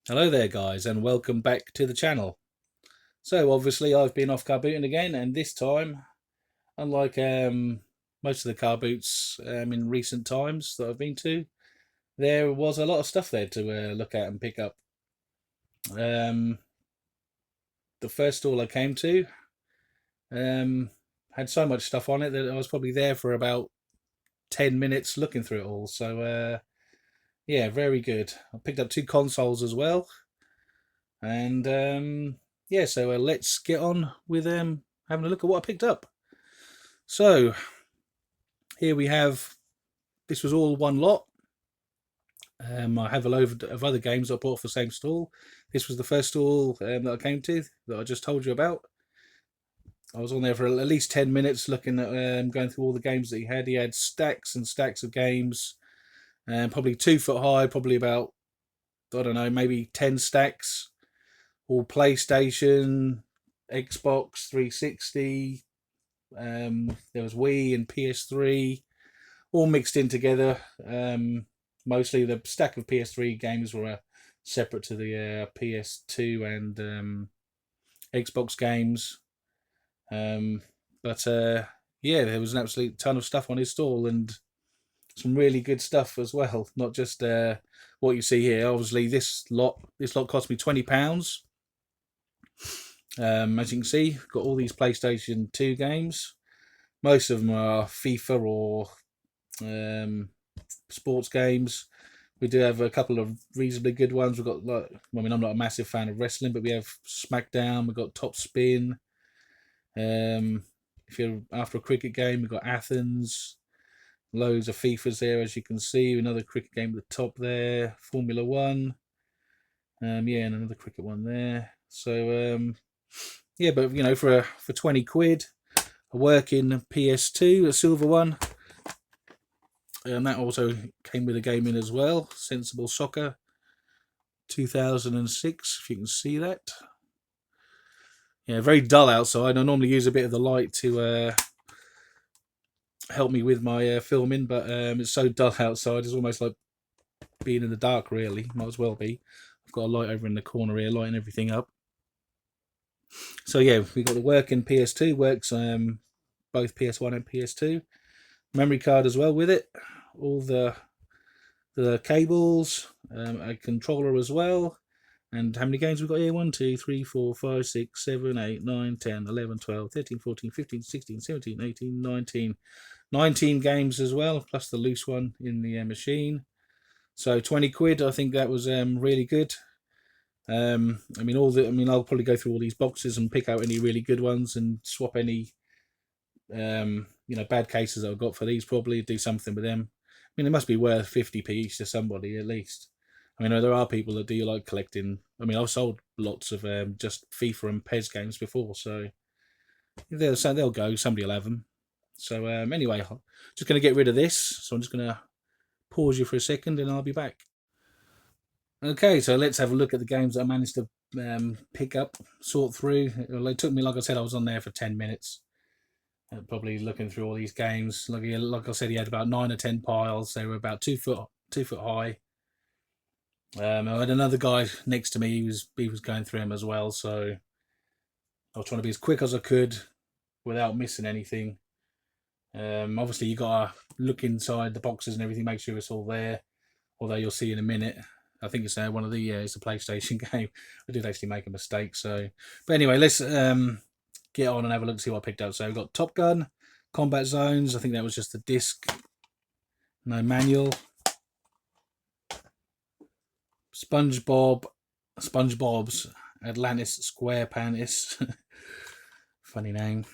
Hello there guys and welcome back to the channel. So obviously I've been off car booting again, and this time, unlike most of the car boots in recent times that I've been to, there was a lot of stuff there to look at and pick up. Um, the first stall I came to um, had so much stuff on it that I was probably there for about 10 minutes looking through it all. So yeah, very good. I picked up two consoles as well, and yeah, so let's get on with having a look at what I picked up. So here we have, this was all one lot. I have a load of other games I bought for the same stall. This was the first stall that I came to that I just told you about. I was on there for at least 10 minutes looking at going through all the games that he had. He had stacks and stacks of games, and probably 2 foot high, probably about, I don't know, maybe 10 stacks, all PlayStation, Xbox 360. There was Wii and PS3, all mixed in together. Mostly the stack of PS3 games were separate to the PS2 and Xbox games. Um, but yeah, there was an absolute ton of stuff on his stall, and some really good stuff as well. Not just what you see here. Obviously, this lot cost me £20. As you can see, got all these PlayStation 2 games. Most of them are FIFA or um, sports games. We do have a couple of reasonably good ones. We've got, like, I mean, I'm not a massive fan of wrestling, but we have SmackDown. We've got Top Spin. Um, if you're after a cricket game, we've got Athens. Loads of FIFAs there, as you can see. Another cricket game at the top there. Formula One. Yeah, and another cricket one there. So yeah, but for 20 quid, a working PS2, a silver one, and that also came with a game in as well. Sensible Soccer 2006, if you can see that. Yeah, very dull outside. I normally use a bit of the light to help me with my filming, but it's so dull outside. It's almost like being in the dark, really. Might as well be. I've got a light over in the corner here, lighting everything up. So yeah, we got the working PS2, works both PS1 and PS2. Memory card as well with it. All the cables, a controller as well. And how many games we've got here? 1, 2, 3, 4, 5, 6, 7, 8, 9, 10, 11, 12, 13, 14, 15, 16, 17, 18, 19. 19 games as well, plus the loose one in the machine. So 20 quid, I think that was really good. I'll probably go through all these boxes and pick out any really good ones and swap any bad cases that I've got for these, probably do something with them. I mean, it must be worth 50p each to somebody at least. I mean, there are people that do like collecting. I mean, I've sold lots of just FIFA and PES games before, so they'll go. Somebody will have them. So anyway, I'm just going to get rid of this. So I'm just going to pause you for a second, and I'll be back. Okay, so let's have a look at the games that I managed to pick up, sort through. It took me, like I said, I was on there for 10 minutes. Probably looking through all these games. Like I said, he had about 9 or 10 piles. They were about 2 foot high. I had another guy next to me. He was going through them as well. So I was trying to be as quick as I could without missing anything. Obviously, you gotta look inside the boxes and everything, make sure it's all there. Although you'll see in a minute, I think it's one of the it's a PlayStation game. I did actually make a mistake. So, but anyway, let's get on and have a look, see what I picked up. So we've got Top Gun, Combat Zones. I think that was just a disc, no manual. SpongeBob's Atlantis SquarePants. Funny name.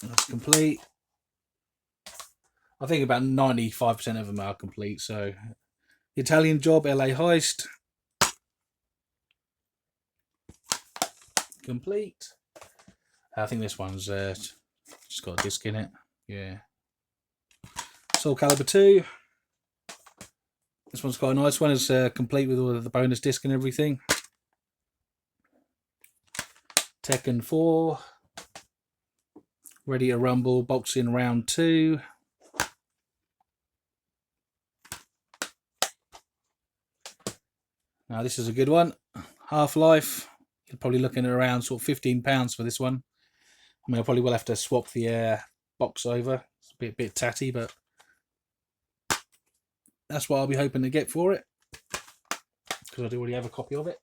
That's complete. I think about 95% of them are complete. So, Italian Job, LA Heist, complete. I think this one's just got a disc in it. Yeah. Soul Calibur 2. This one's quite a nice one. It's complete with all of the bonus disc and everything. Tekken 4. Ready to Rumble Boxing Round 2. Now this is a good one. Half-Life. You're probably looking at around sort of £15 for this one. I mean, I probably will have to swap the box over. It's a bit tatty, but that's what I'll be hoping to get for it, because I do already have a copy of it.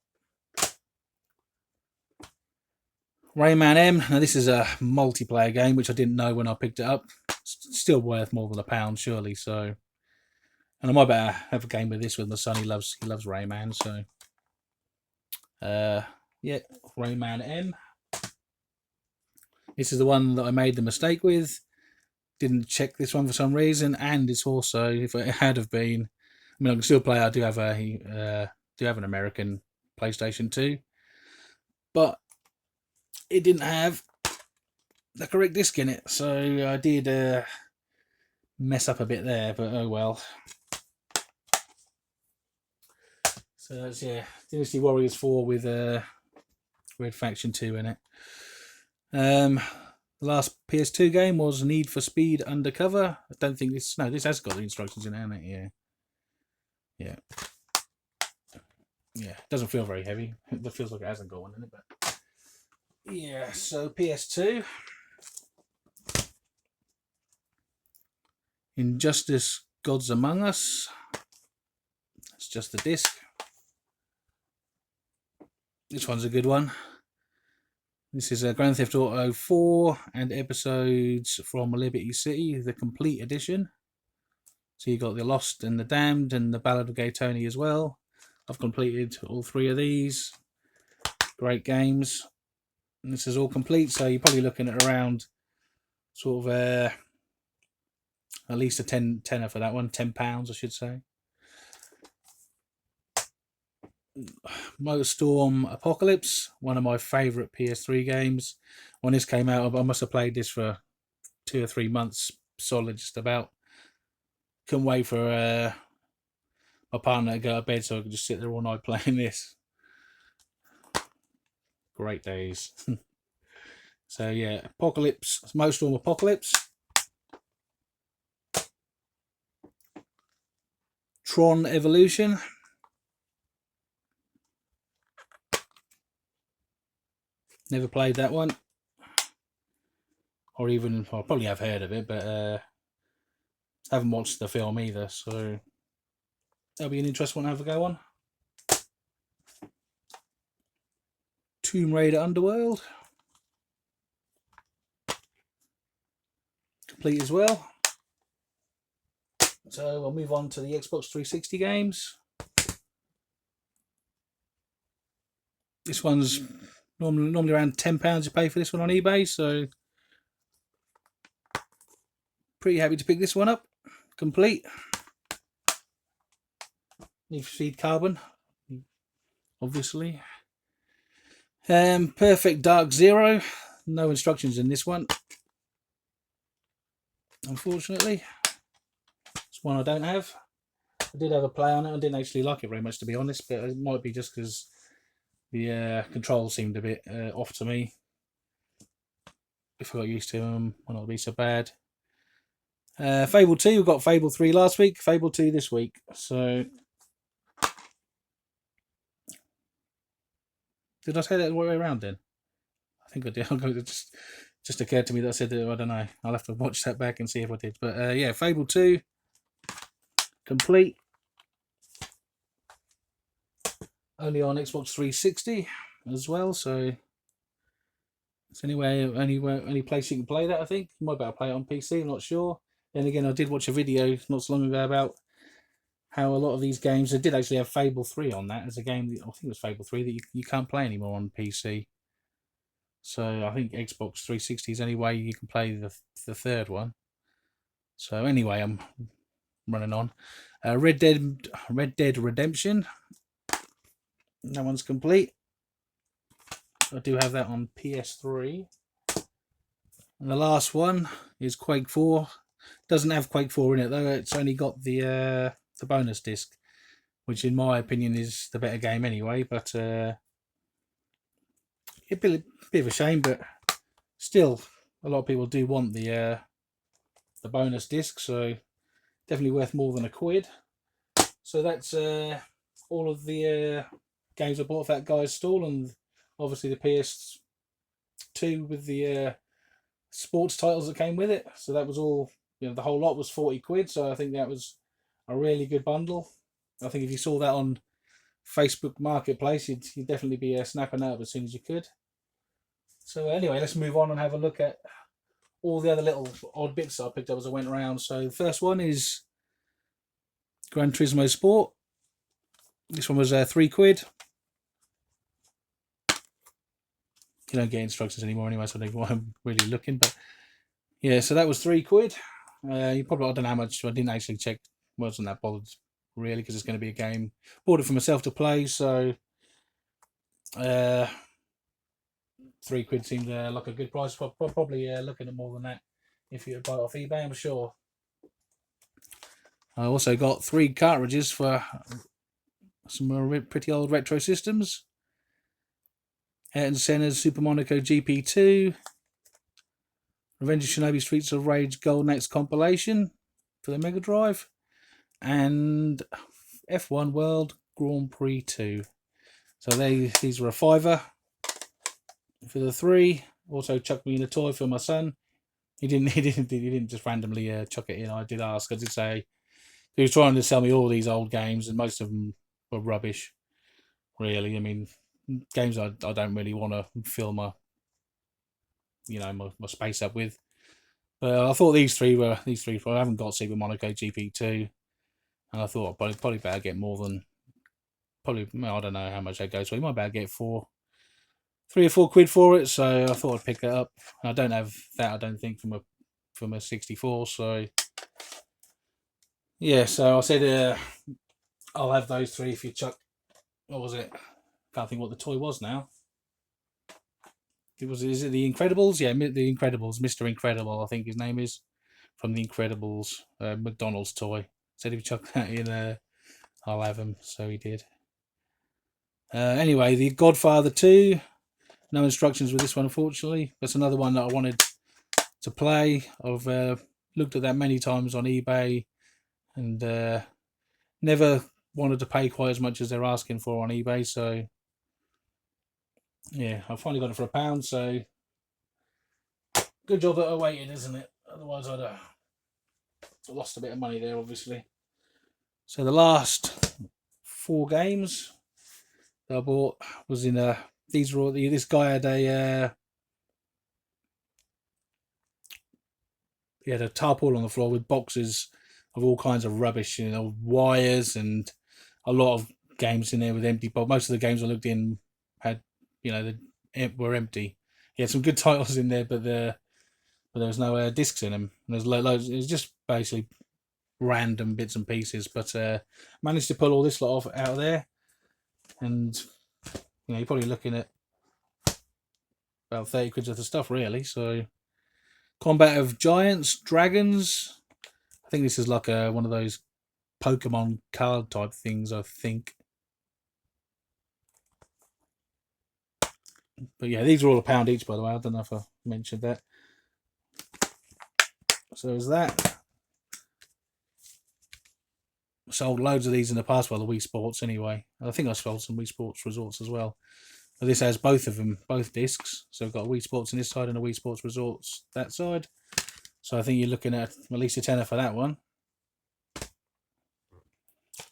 Rayman M. Now this is a multiplayer game, which I didn't know when I picked it up. It's still worth more than £1, surely. So, and I might better have a game with this with my son. He loves Rayman. So, yeah, Rayman M. This is the one that I made the mistake with. Didn't check this one for some reason, and it's also, if it had have been, I mean, I can still play. I do have an American PlayStation 2, but it didn't have the correct disc in it, so I did mess up a bit there. But oh well. So that's, yeah, Dynasty Warriors 4 with Red Faction 2 in it. The last PS2 game was Need for Speed Undercover. I don't think this... No, this has got the instructions in it, hasn't it? Yeah. Yeah. Yeah, it doesn't feel very heavy. It feels like it hasn't got one in it, but... Yeah, so PS2. Injustice Gods Among Us. It's just the disc. This one's a good one. This is a Grand Theft Auto 4 and episodes from Liberty City, the complete edition. So you got the Lost and the Damned and the Ballad of Gay Tony as well. I've completed all 3 of these. Great games. And this is all complete, so you're probably looking at around sort of at least a tenner for that one, £10 I should say. Motorstorm Apocalypse, one of my favourite PS3 games. When this came out, I must have played this for 2 or 3 months solid, just about. Couldn't wait for my partner to go to bed so I could just sit there all night playing this. Great days. So yeah, Motorstorm Apocalypse. Tron Evolution. Never played that one, or even, I probably have heard of it, but haven't watched the film either, so that'll be an interesting one to have a go on. Tomb Raider Underworld, complete as well. So I'll move on to the Xbox 360 games. This one's normally around £10 you pay for this one on eBay, so pretty happy to pick this one up. Complete. Need for Speed Carbon, obviously. Perfect Dark Zero. No instructions in this one, unfortunately. It's one I don't have. I did have a play on it. I didn't actually like it very much, to be honest, but it might be just because the controls seemed a bit off to me. If I got used to them, might not be so bad. Fable 2, we got Fable 3 last week, Fable 2 this week. So, did I say that the right way around then? I think I did. It just occurred to me that I said that. I don't know. I'll have to watch that back and see if I did. But yeah, Fable 2, complete. Only on Xbox 360 as well, so it's any place you can play that. I think you might be able to play it on PC. I'm not sure. Then again, I did watch a video not so long ago about how a lot of these games, they did actually have Fable 3 on that as a game. I think it was Fable 3 that you can't play anymore on PC. So I think Xbox 360 is the only way you can play the third one. So anyway, I'm running on. Red Dead Redemption. That one's complete. I do have that on PS3. And the last one is Quake 4. Doesn't have Quake 4 in it though. It's only got the bonus disc, which in my opinion is the better game anyway. But a bit of a shame, but still, a lot of people do want the bonus disc, so definitely worth more than £1. So that's all of the games I bought for that guy's stall, and obviously the PS2 with the sports titles that came with it. So that was all, the whole lot was 40 quid. So I think that was a really good bundle. I think if you saw that on Facebook Marketplace, you'd definitely be snapping that up as soon as you could. So anyway, let's move on and have a look at all the other little odd bits I picked up as I went around. So the first one is Gran Turismo Sport. This one was 3 quid. You don't get instructions anymore anyway, so I don't know why I'm really looking. But yeah, so that was 3 quid. You probably, I don't know how much. I didn't actually check. Wasn't that bothered really, because it's going to be a game. Bought it for myself to play, so 3 quid seemed like a good price. Probably looking at more than that if you buy it off eBay, I'm sure. I also got 3 cartridges for some pretty old retro systems. Ayrton Senna's Super Monaco GP2, Revenge of Shinobi Streets of Rage Golden Axe compilation for the Mega Drive, and F1 World Grand Prix 2. So these were a fiver for the 3. Also chucked me in a toy for my son. He didn't just randomly chuck it in. I did ask. I did say he was trying to sell me all these old games, and most of them were rubbish. Really, I mean, games I don't really want to fill my my space up with. But I thought these three. I haven't got Super Monaco GP2, and I thought I'd probably better get more than I don't know how much that goes for. You might better get 3 or 4 quid for it. So I thought I'd pick it up. I don't have that. I don't think from a 64. So yeah. So I said I'll have those 3 if you chuck. What was it? Can't think what the toy was now. Is it the Incredibles? Yeah, the Incredibles, Mr. Incredible, I think his name is, from the Incredibles McDonald's toy. Said if you chuck that in, I'll have him. So he did. Anyway, the Godfather 2. No instructions with this one, unfortunately. That's another one that I wanted to play. I've looked at that many times on eBay, and never wanted to pay quite as much as they're asking for on eBay. So yeah, I finally got it for £1. So good job that I waited, isn't it? Otherwise, I'd have lost a bit of money there, obviously. So the last 4 games that I bought was in these were all, this guy had he had a tarpaulin on the floor with boxes of all kinds of rubbish, wires, and a lot of games in there with empty. But most of the games I looked in had, were empty. He had some good titles in there, but there was no discs in them. There's loads. It was just basically random bits and pieces. But managed to pull all this lot out of there, and you're probably looking at about 30 quid worth of stuff, really. So, Combat of Giants, Dragons. I think this is like one of those Pokemon card type things, I think. But yeah, these are all £1 each, by the way. I don't know if I mentioned that. So there's that. Sold loads of these in the past, the Wii Sports anyway. I think I sold some Wii Sports Resorts as well. But this has both of them, both discs. So we've got a Wii Sports on this side and a Wii Sports Resorts that side. So I think you're looking at least a tenner for that one.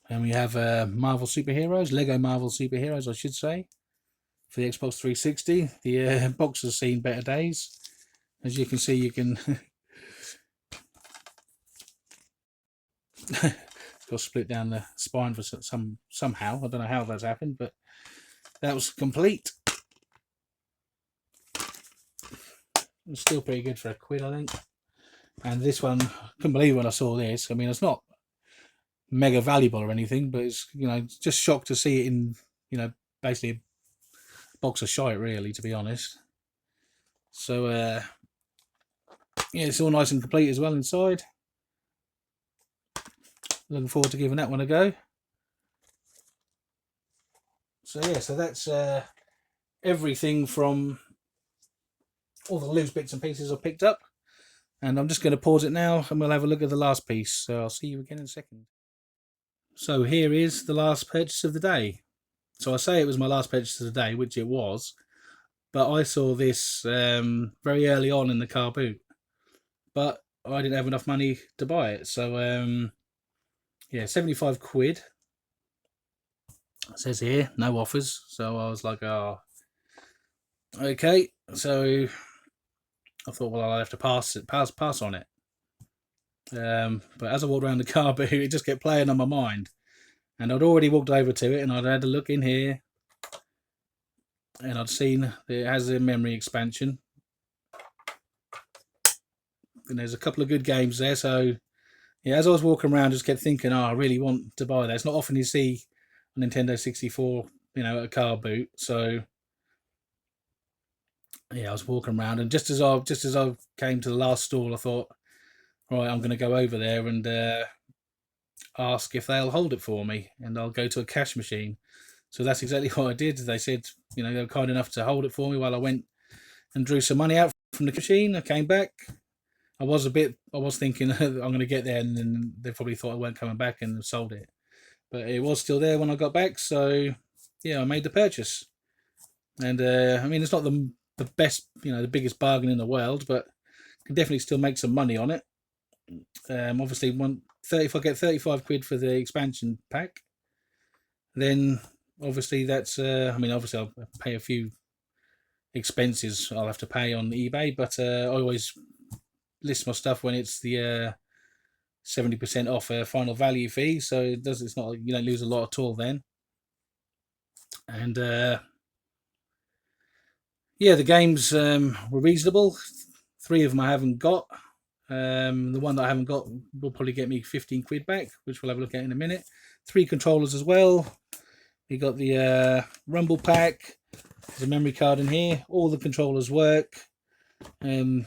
And we have Marvel Superheroes, Lego Marvel Superheroes, I should say, for the Xbox 360. The box has seen better days. As you can see, you can got split down the spine for somehow. I don't know how that's happened, but that was complete. It's still pretty good for £1, I think. And this one, I couldn't believe when I saw this. I mean, it's not mega valuable or anything, but it's just shocked to see it in basically a box of shite, really, to be honest. So yeah, it's all nice and complete as well inside. Looking forward to giving that one a go. So yeah, so that's everything from all the loose bits and pieces I picked up. And I'm just going to pause it now, and we'll have a look at the last piece. So I'll see you again in a second. So here is the last purchase of the day. So I say it was my last purchase of the day, which it was, but I saw this very early on in the car boot, but I didn't have enough money to buy it. So yeah, 75 quid. It says here, no offers. So I was like, oh, okay. So I thought, well, I'll have to pass on it. But as I walked around the car boot, it just kept playing on my mind. And I'd already walked over to it and I'd had a look in here. And I'd seen that it has a memory expansion. And there's a couple of good games there. So yeah, as I was walking around, I just kept thinking, oh, I really want to buy that. It's not often you see a Nintendo 64, a car boot. So yeah, I was walking around, and just as I came to the last stall, I thought, right, I'm going to go over there and ask if they'll hold it for me, and I'll go to a cash machine. So that's exactly what I did. They said, they were kind enough to hold it for me while I went and drew some money out from the machine. I came back. I was thinking I'm going to get there, and then they probably thought I weren't coming back and sold it. But it was still there when I got back. So yeah, I made the purchase. And I mean, it's not the best, the biggest bargain in the world, but can definitely still make some money on it. Obviously, if I get 35 quid for the expansion pack, then obviously that's, obviously I'll pay a few expenses I'll have to pay on eBay, but I always list my stuff when it's the 70% off a final value fee, so it's not, you don't lose a lot at all then. And yeah, the games were reasonable. 3 of them I haven't got. The one that I haven't got will probably get me 15 quid back, which we'll have a look at in a minute. 3 controllers as well. We got the Rumble pack. There's a memory card in here. All the controllers work. The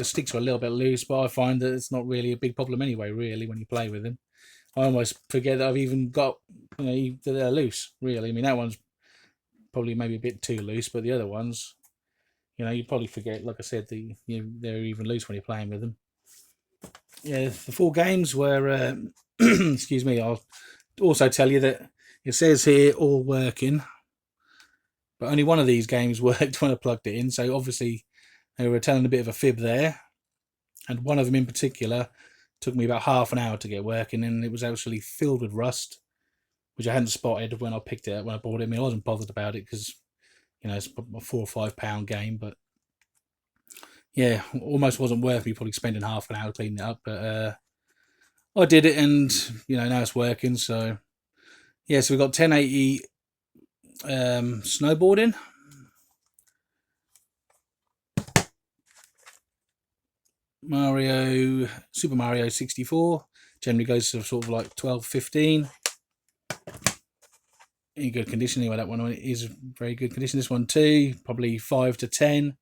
sticks are a little bit loose, but I find that it's not really a big problem anyway, really, when you play with them. I almost forget that I've even got, that they're loose, really. I mean, that one's probably maybe a bit too loose, but the other ones, you probably forget, like I said, they're even loose when you're playing with them. Yeah, the 4 games were, excuse me, I'll also tell you that it says here all working, but only one of these games worked when I plugged it in, so obviously they were telling a bit of a fib there, and one of them in particular took me about half an hour to get working, and it was actually filled with rust, which I hadn't spotted when I picked it up, when I bought it. I mean, I wasn't bothered about it because, it's a £4 or £5 game, but yeah, almost wasn't worth me probably spending half an hour cleaning it up, but I did it, and now it's working. So yeah, so we've got 1080 snowboarding, Super Mario 64 generally goes to sort of like 12-15. In good condition anyway. That one is very good condition. This one too, probably 5 to 10.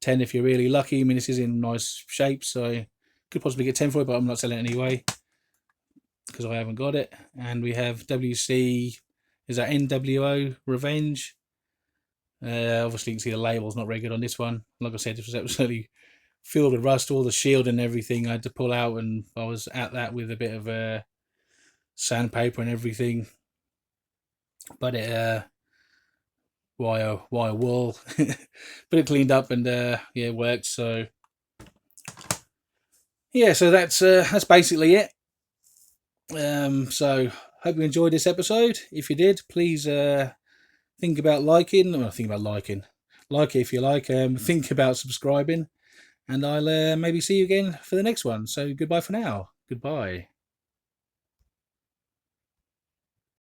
10 if you're really lucky. I mean, this is in nice shape, so could possibly get 10 for it, but I'm not selling it anyway because I haven't got it. And we have WC, is that NWO Revenge? Obviously you can see the label's not very good on this one. Like I said, this was absolutely filled with rust. All the shield and everything I had to pull out, and I was at that with a bit of sandpaper and everything. But it wire wool, but it cleaned up, and yeah, it worked. So yeah, so that's basically it. So hope you enjoyed this episode. If you did, please think about liking, or like it if you like. Think about subscribing, and I'll maybe see you again for the next one. So goodbye for now. Goodbye.